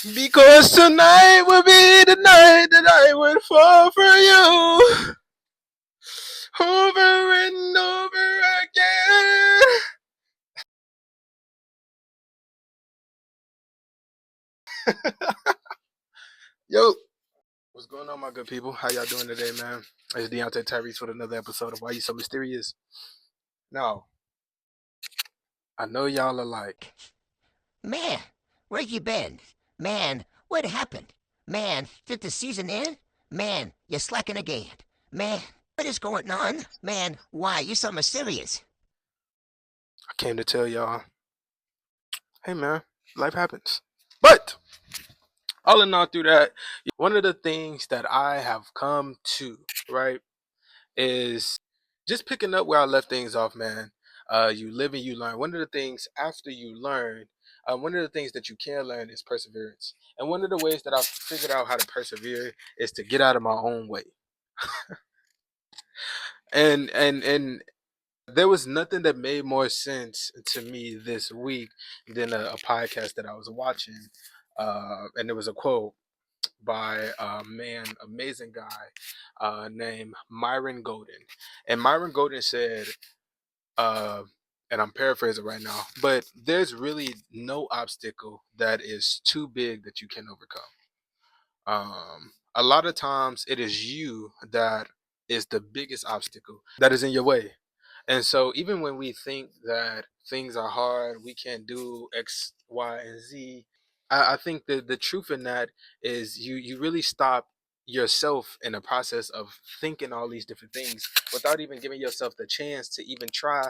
Because tonight will be the night that I would fall for you over and over again. Yo, what's going on, my good people? How y'all doing today, man? It's Deontay Tyrese with another episode of Why You So Mysterious. Now, I know y'all are like, Man, where you been? Man, what happened? Man, did the season end? Man, you're slacking again. Man, what is going on? Man, why you so mysterious? I came to tell y'all, hey man, life happens. But all in all, through that, one of the things that I have come to, right, is just picking up where I left things off, man. You live and you learn. One of the things after you learn, one of the things that you can learn is perseverance. And one of the ways that I've figured out how to persevere is to get out of my own way. And there was nothing that made more sense to me this week than a podcast that I was watching. And there was a quote by a man, amazing guy named Myron Golden. And Myron Golden said, uh, and I'm paraphrasing right now, but there's really no obstacle that is too big that you can overcome. A lot of times it is you that is the biggest obstacle that is in your way. And so even when we think that things are hard, we can't do X, Y, and Z, I think that the truth in that is you really stop yourself in the process of thinking all these different things without even giving yourself the chance to even try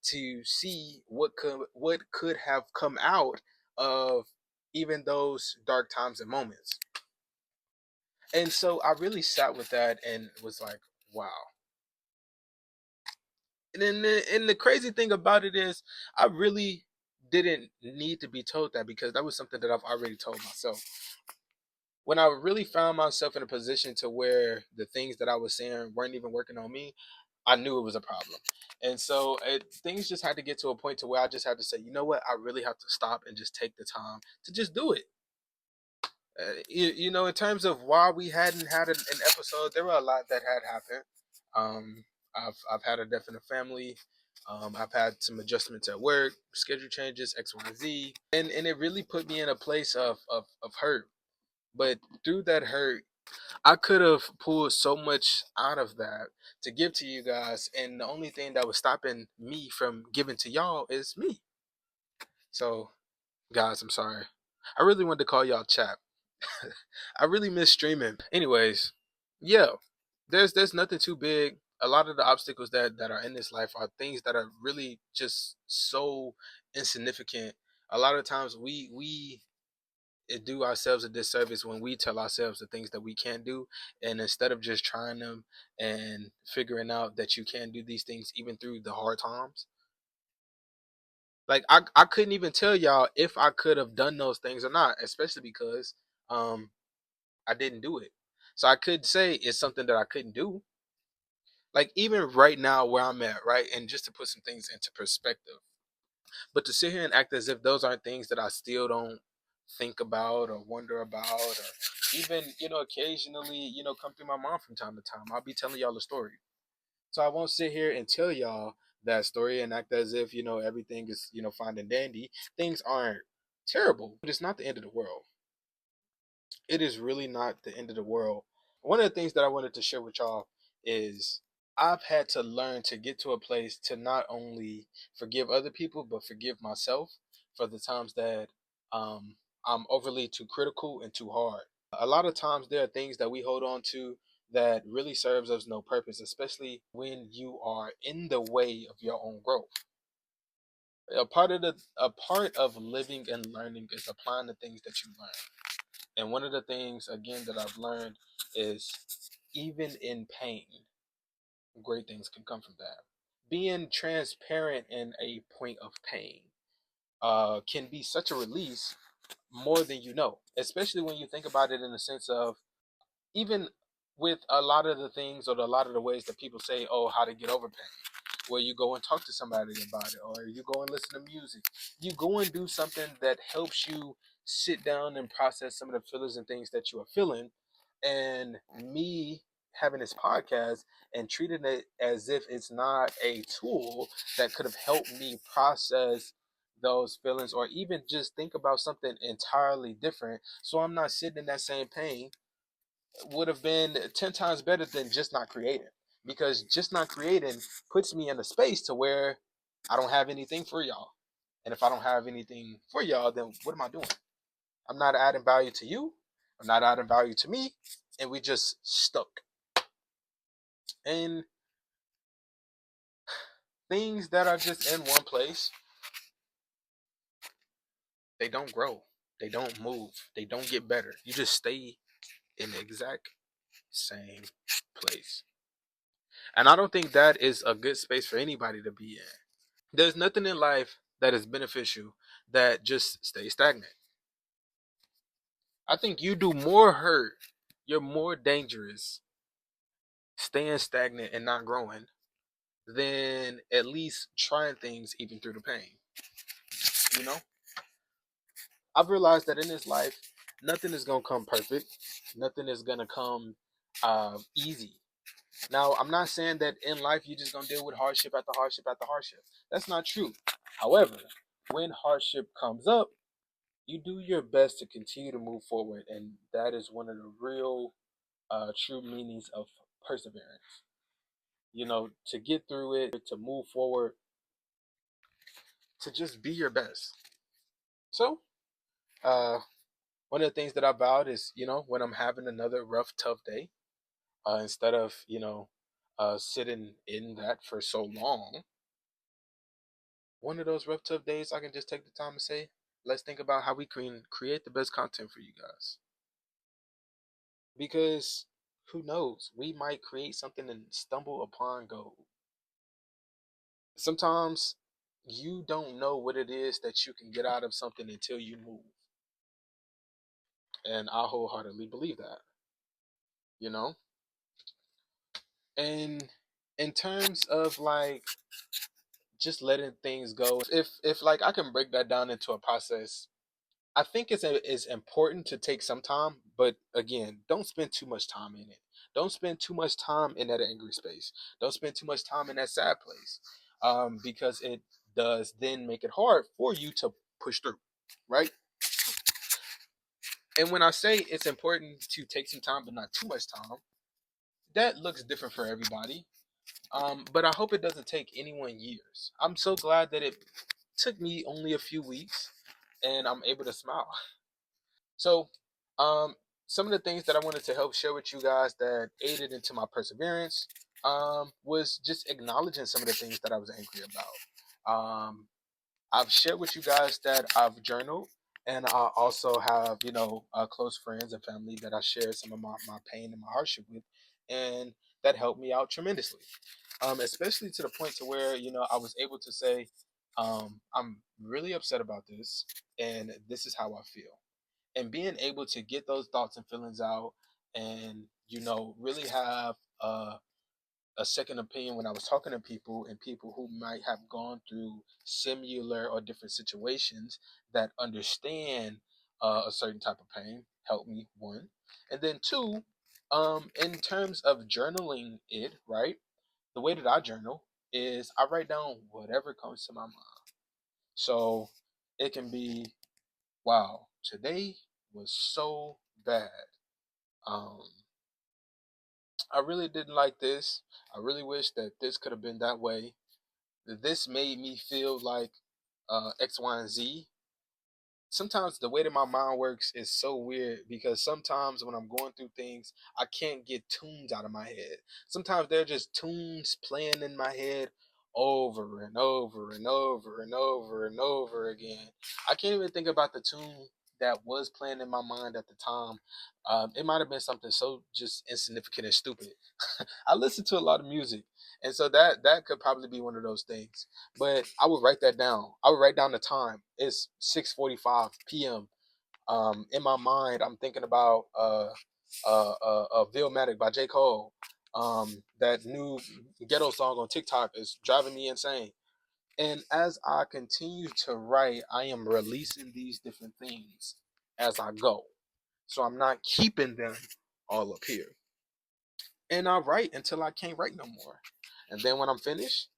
to see what could have come out of even those dark times and moments. And so I really sat with that and was like, wow. And the crazy thing about it is, I really didn't need to be told that because that was something that I've already told myself. When I really found myself in a position to where the things that I was saying weren't even working on me, I knew it was a problem. And so things just had to get to a point to where I just had to say, you know what, I really have to stop and just take the time to just do it. In terms of why we hadn't had an episode, there were a lot that had happened. I've had a death in the family. I've had some adjustments at work, schedule changes, X, Y, and Z, and it really put me in a place of hurt. But through that hurt, I could have pulled so much out of that to give to you guys, and the only thing that was stopping me from giving to y'all is me. So, guys, I'm sorry. I really wanted to call y'all chat. I really miss streaming. Anyways, yeah, there's nothing too big. A lot of the obstacles that are in this life are things that are really just so insignificant. A lot of times we do ourselves a disservice when we tell ourselves the things that we can't do, and instead of just trying them and figuring out that you can do these things even through the hard times. Like I couldn't even tell y'all if I could have done those things or not, especially because um I didn't do it. So I could say it's something that I couldn't do. Like even right now where I'm at, right? And just to put some things into perspective. But to sit here and act as if those aren't things that I still don't think about or wonder about or even, occasionally, come through my mind from time to time. I'll be telling y'all a story. So I won't sit here and tell y'all that story and act as if, everything is, fine and dandy. Things aren't terrible, but it's not the end of the world. It is really not the end of the world. One of the things that I wanted to share with y'all is I've had to learn to get to a place to not only forgive other people, but forgive myself for the times that I'm overly too critical and too hard. A lot of times there are things that we hold on to that really serves us no purpose, especially when you are in the way of your own growth. A part of living and learning is applying the things that you learn. And one of the things, again, that I've learned is even in pain, great things can come from that. Being transparent in a point of pain can be such a release more than you know, especially when you think about it in the sense of even with a lot of the things or a lot of the ways that people say, oh, how to get over pain. Where you go and talk to somebody about it, or you go and listen to music. You go and do something that helps you sit down and process some of the feelings and things that you are feeling. And me having this podcast and treating it as if it's not a tool that could have helped me process those feelings or even just think about something entirely different so I'm not sitting in that same pain would have been 10 times better than just not creating, because just not creating puts me in a space to where I don't have anything for y'all. And if I don't have anything for y'all, then what am I doing? I'm not adding value to you. I'm not adding value to me. And we just stuck. And things that are just in one place, they don't grow. They don't move. They don't get better. You just stay in the exact same place. And I don't think that is a good space for anybody to be in. There's nothing in life that is beneficial that just stays stagnant. I think you do more hurt, you're more dangerous staying stagnant and not growing than at least trying things even through the pain. You know, I've realized that in this life, nothing is gonna come perfect. Nothing is gonna come easy. Now, I'm not saying that in life you're just gonna deal with hardship after hardship after hardship. That's not true. However, when hardship comes up, you do your best to continue to move forward, and that is one of the real, true meanings of perseverance. You know, to get through it, to move forward, to just be your best. So, uh, one of the things that I vowed is, when I'm having another rough, tough day, instead of, sitting in that for so long, one of those rough, tough days, I can just take the time to say, let's think about how we can create the best content for you guys. Because who knows? We might create something and stumble upon gold. Sometimes you don't know what it is that you can get out of something until you move. And I wholeheartedly believe that, you know? And in terms of like just letting things go, if like I can break that down into a process, I think it's important to take some time, but again, don't spend too much time in it. Don't spend too much time in that angry space. Don't spend too much time in that sad place, because it does then make it hard for you to push through, right? And when I say it's important to take some time, but not too much time, that looks different for everybody. But I hope it doesn't take anyone years. I'm so glad that it took me only a few weeks, and I'm able to smile. So, um, some of the things that I wanted to help share with you guys that aided into my perseverance, was just acknowledging some of the things that I was angry about. I've shared with you guys that I've journaled, and I also have, close friends and family that I share some of my pain and my hardship with, and that helped me out tremendously. Especially to the point to where I was able to say, I'm really upset about this, and this is how I feel, and being able to get those thoughts and feelings out, and really have a second opinion when I was talking to people, and people who might have gone through similar or different situations that understand a certain type of pain helped me, one. And then two, in terms of journaling it, right, the way that I journal is I write down whatever comes to my mind. So it can be, wow, today was so bad. um I really didn't like this. I really wish that this could have been that way. This made me feel like X, Y, and Z. Sometimes the way that my mind works is so weird, because sometimes when I'm going through things, I can't get tunes out of my head. Sometimes they're just tunes playing in my head over and over and over and over and over again. I can't even think about the tune that was playing in my mind at the time. It might have been something so just insignificant and stupid. I listen to a lot of music, and so that could probably be one of those things. But I would write that down. I would write down the time. It's 6:45 p.m. In my mind, I'm thinking about Villmatic by J. Cole. That new ghetto song on TikTok is driving me insane. And as I continue to write, I am releasing these different things. as I go. So I'm not keeping them all up here. And I write until I can't write no more. And then when I'm finished,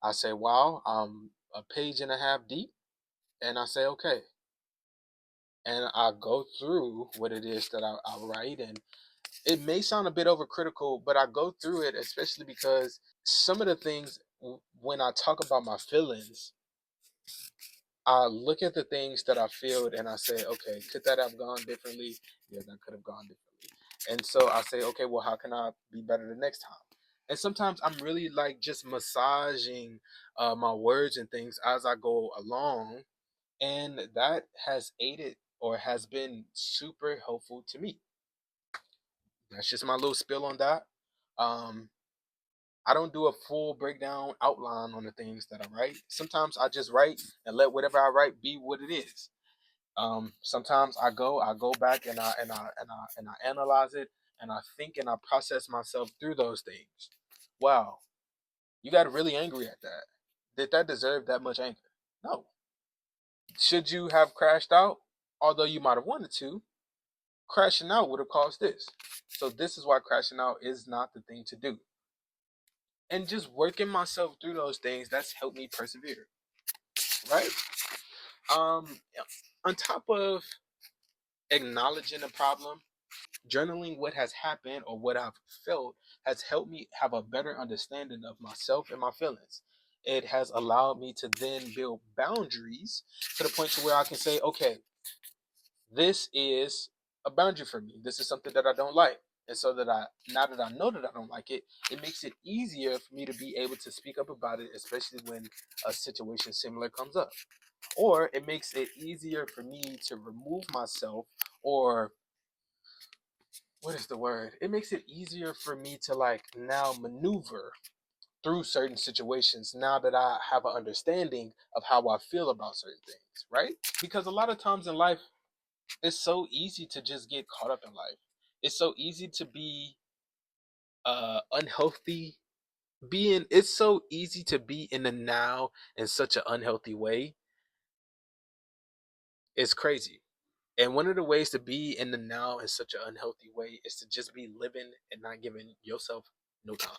I say, wow, I'm a page and a half deep. And I say, okay. And I go through what it is that I write. And it may sound a bit overcritical, but I go through it, especially because some of the things, when I talk about my feelings, I look at the things that I feel and I say, okay, could that have gone differently? Yeah, that could have gone differently. And so I say, okay, well, how can I be better the next time? And sometimes I'm really like just massaging my words and things as I go along. And that has aided or has been super helpful to me. That's just my little spill on that. Um, I don't do a full breakdown outline on the things that I write. Sometimes I just write and let whatever I write be what it is. Sometimes I go back and I analyze it and I think and I process myself through those things. Wow, you got really angry at that. Did that deserve that much anger? No. Should you have crashed out? Although you might have wanted to, crashing out would have caused this. So this is why crashing out is not the thing to do. And just working myself through those things, that's helped me persevere. Right? Um on top of acknowledging a problem, journaling what has happened or what I've felt has helped me have a better understanding of myself and my feelings. It has allowed me to then build boundaries to the point to where I can say, okay, this is a boundary for me. This is something that I don't like. And so that I now that I know that I don't like it, it makes it easier for me to be able to speak up about it, especially when a situation similar comes up. Or it makes it easier for me to remove myself, or what is the word? It makes it easier for me to like now maneuver through certain situations now that I have an understanding of how I feel about certain things, right? Because a lot of times in life, it's so easy to just get caught up in life. It's so easy to be unhealthy. It's so easy to be in the now in such an unhealthy way. It's crazy. And one of the ways to be in the now in such an unhealthy way is to just be living and not giving yourself no time.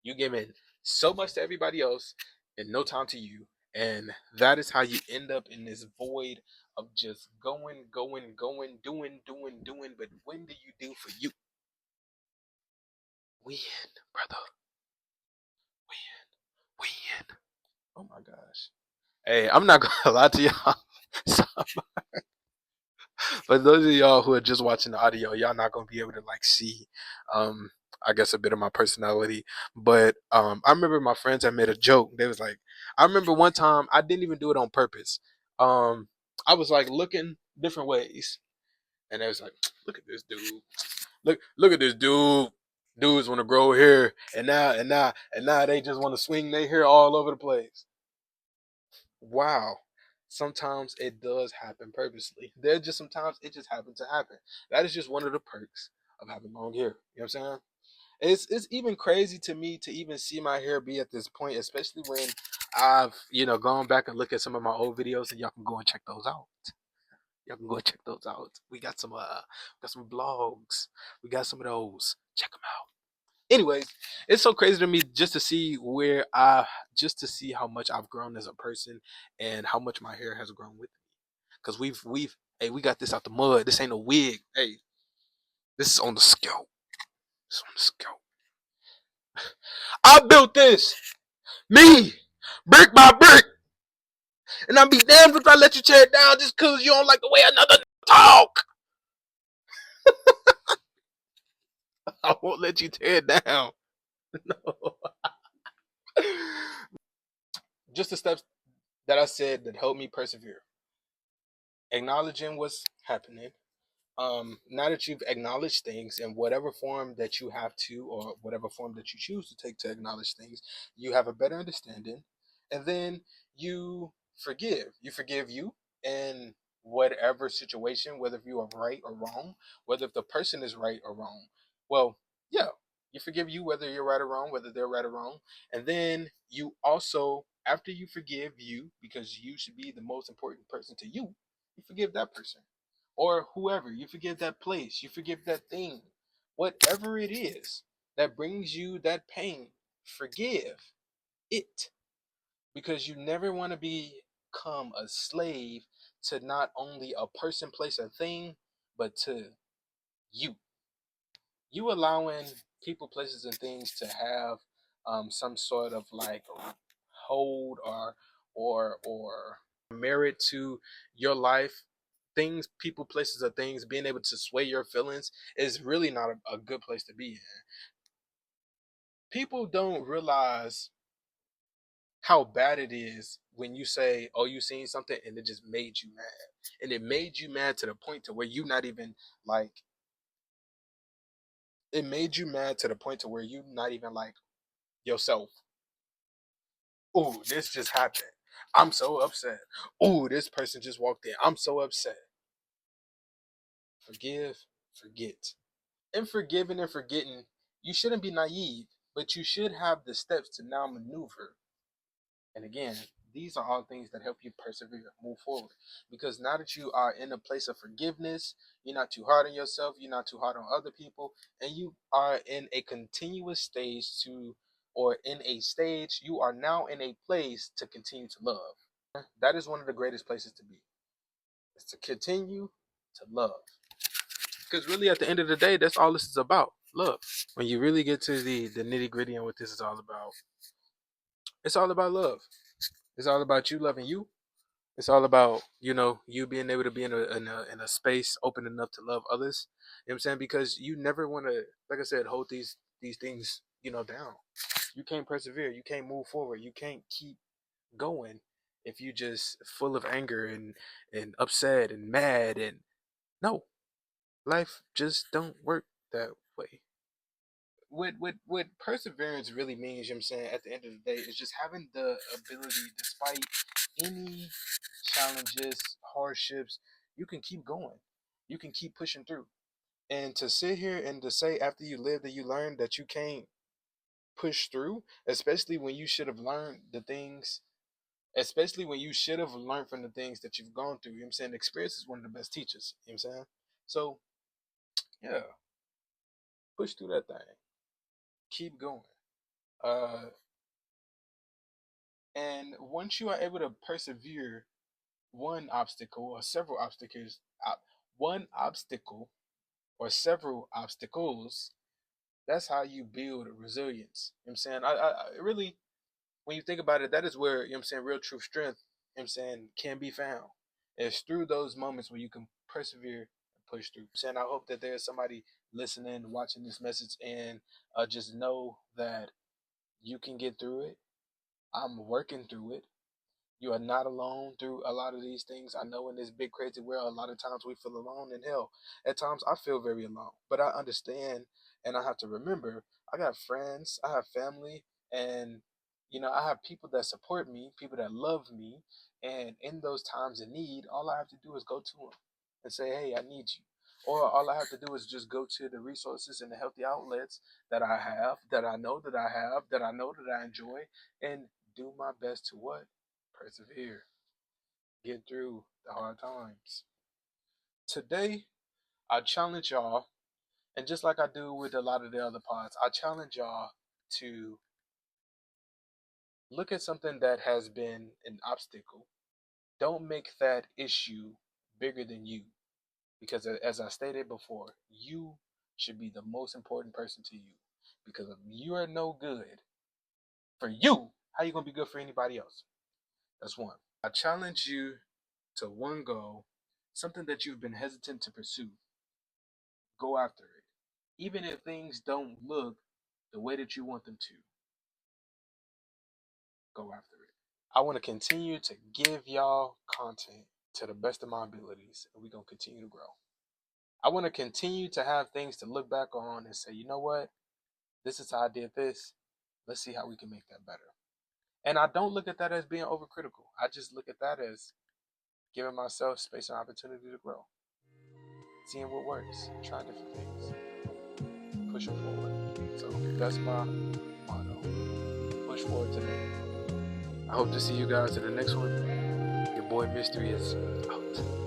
You giving so much to everybody else and no time to you. And that is how you end up in this void of just going, going, going, doing, doing, doing. But when do you do for you? Win, brother. Win, win. Oh my gosh. Hey, I'm not gonna lie to y'all. So, but those of y'all who are just watching the audio, y'all not gonna be able to like see, um, I guess a bit of my personality. But I remember my friends had made a joke. They was like, I remember one time I didn't even do it on purpose. Um, I was like looking different ways, and they was like, look at this dude. Look at this dude. Dudes want to grow hair, and now they just want to swing their hair all over the place. Wow. Sometimes it does happen purposely. There's just sometimes it just happens to happen. That is just one of the perks of having long hair. You know what I'm saying? It's even crazy to me to even see my hair be at this point, especially when I've gone back and look at some of my old videos, and y'all can go and check those out. Y'all can go and check those out. We got some blogs. We got some of those. Check them out. Anyways, it's so crazy to me just to see how much I've grown as a person and how much my hair has grown with me. Cause we've hey, we got this out the mud. This ain't a wig. Hey, this is on the scalp. This is on the scalp. I built this, me, brick by brick, and I'll be damned if I let you tear it down just cause you don't like the way another talk. I won't let you tear it down. No. Just the steps that I said that helped me persevere. Acknowledging what's happening, now that you've acknowledged things in whatever form that you have to, or whatever form that you choose to take to acknowledge things, you have a better understanding, and then you forgive you in whatever situation, whether you are right or wrong, whether if the person is right or wrong. Well, yeah, you forgive you whether you're right or wrong, whether they're right or wrong. And then you also, after you forgive you, because you should be the most important person to you, you forgive that person. or whoever. You forgive that place. You forgive that thing. Whatever it is that brings you that pain, forgive it, because you never want to become a slave to not only a person, place, or thing, but to you. You allowing people, places, and things to have some sort of like hold or merit to your life. Things, people, places, or things being able to sway your feelings is really not a good place to be in. People don't realize how bad it is when you say, "Oh, you seen something," and it just made you mad, and it made you mad to the point to where you not even like. It made you mad to the point to where you not even like yourself. Ooh, this just happened. I'm so upset. Ooh, this person just walked in. I'm so upset. Forgive, forget. In forgiving and forgetting, you shouldn't be naive, but you should have the steps to now maneuver. And again, these are all things that help you persevere, move forward. Because now that you are in a place of forgiveness, you're not too hard on yourself, you're not too hard on other people, and you are in a continuous stage to, or in a stage, you are now in a place to continue to love. That is one of the greatest places to be, is to continue to love. Because really, at the end of the day, that's all this is about, love. When you really get to the nitty gritty and what this is all about, it's all about love. It's all about you loving you. It's all about, you being able to be in a space open enough to love others. You know what I'm saying? Because you never want to, like I said, hold these things, down. You can't persevere. You can't move forward. You can't keep going if you just full of anger and upset and mad. And no, life just don't work that way. What perseverance really means, you know what I'm saying, at the end of the day, is just having the ability, despite any challenges, hardships, you can keep going. You can keep pushing through. And to sit here and to say after you live that you learn that you can't push through, especially when you should have learned the things, especially when you should have learned from the things that you've gone through. You know what I'm saying? Experience is one of the best teachers. You know what I'm saying? So, yeah, push through that thing. Keep going. Uh, and once you are able to persevere one obstacle or several obstacles, one obstacle or several obstacles, that's how you build resilience. You know what I'm saying? I really, when you think about it, that is where, you know what I'm saying, real true strength, you know what I'm saying, can be found. It's through those moments where you can persevere and push through. You know what I'm saying, I hope that there's somebody listening, watching this message, and just know that you can get through it. I'm working through it. You are not alone through a lot of these things. I know in this big crazy world, a lot of times we feel alone, and hell, at times I feel very alone. But I understand, and I have to remember, I got friends, I have family, and I have people that support me, people that love me, and in those times of need, all I have to do is go to them and say, "Hey, I need you." Or all I have to do is just go to the resources and the healthy outlets that I have, that I know that I have, that I know that I enjoy, and do my best to what? Persevere, get through the hard times. Today, I challenge y'all, and just like I do with a lot of the other pods, I challenge y'all to look at something that has been an obstacle. Don't make that issue bigger than you, because as I stated before, you should be the most important person to you. Because if you are no good for you, how you gonna be good for anybody else? That's one. I challenge you to one goal, something that you've been hesitant to pursue. Go after it. Even if things don't look the way that you want them to, go after it. I want to continue to give y'all content to the best of my abilities, and we're going to continue to grow. I want to continue to have things to look back on and say, you know what? This is how I did this. Let's see how we can make that better. And I don't look at that as being overcritical. I just look at that as giving myself space and opportunity to grow, seeing what works, trying different things, pushing forward. So that's my motto. Push forward today. I hope to see you guys in the next one. Your boy Mystery is out.